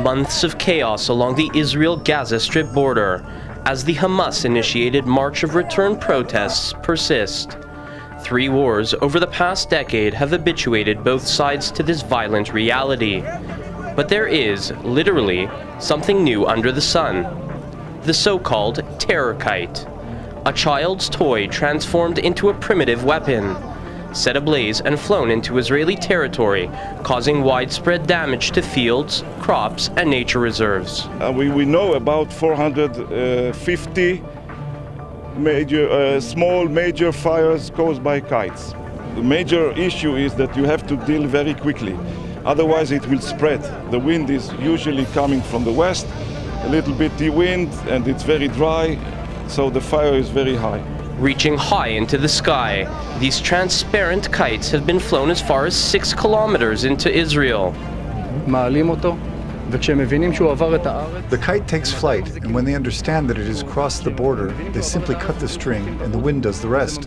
Months of chaos along the Israel-Gaza Strip border as the Hamas-initiated March of Return protests persist. 3 wars over the past decade have habituated both sides to this violent reality. But there is, literally, something new under the sun. The so-called terror kite. A child's toy transformed into a primitive weapon, set ablaze and flown into Israeli territory, causing widespread damage to fields, crops, and nature reserves. We know about 450 small major fires caused by kites. The major issue is that you have to deal very quickly, otherwise it will spread. The wind is usually coming from the west, a little bit the wind, and it's very dry, so the fire is very high. Reaching high into the sky, these transparent kites have been flown as far as 6 kilometers into Israel. The kite takes flight, and when they understand that it has crossed the border, they simply cut the string and the wind does the rest.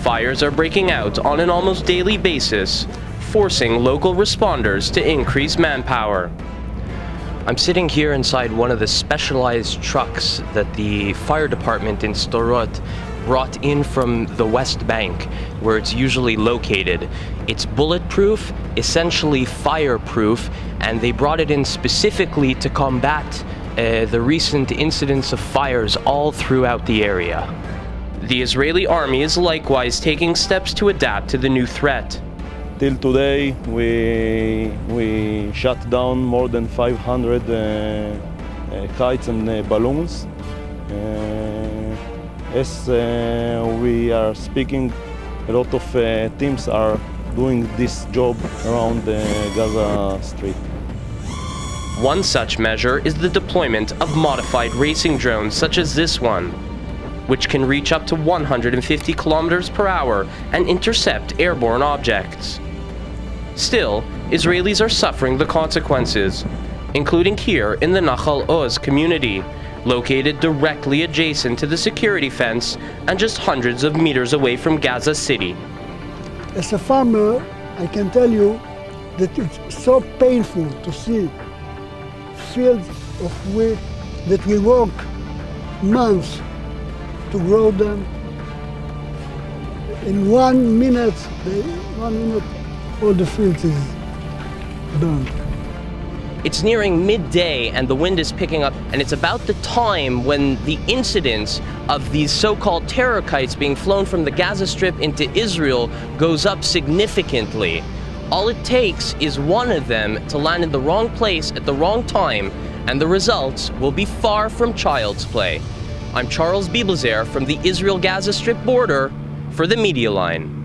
Fires are breaking out on an almost daily basis, forcing local responders to increase manpower. I'm sitting here inside one of the specialized trucks that the fire department in Thwart brought in from the West Bank, where it's usually located. It's bulletproof, essentially fireproof, and they brought it in specifically to combat the recent incidents of fires all throughout the area. The Israeli army is likewise taking steps to adapt to the new threat. Till today, we shut down more than 500 kites and balloons. As we are speaking, a lot of teams are doing this job around the Gaza Strip. One such measure is the deployment of modified racing drones such as this one, which can reach up to 150 kilometers per hour and intercept airborne objects. Still, Israelis are suffering the consequences, including here in the Nahal Oz community, located directly adjacent to the security fence and just hundreds of meters away from Gaza City. As a farmer, I can tell you that it's so painful to see fields of wheat that we work months to grow them. In 1 minute, all the fields is done. It's nearing midday and the wind is picking up, and it's about the time when the incidence of these so-called terror kites being flown from the Gaza Strip into Israel goes up significantly. All it takes is one of them to land in the wrong place at the wrong time, and the results will be far from child's play. I'm Charles Biblazer from the Israel-Gaza Strip border for the Media Line.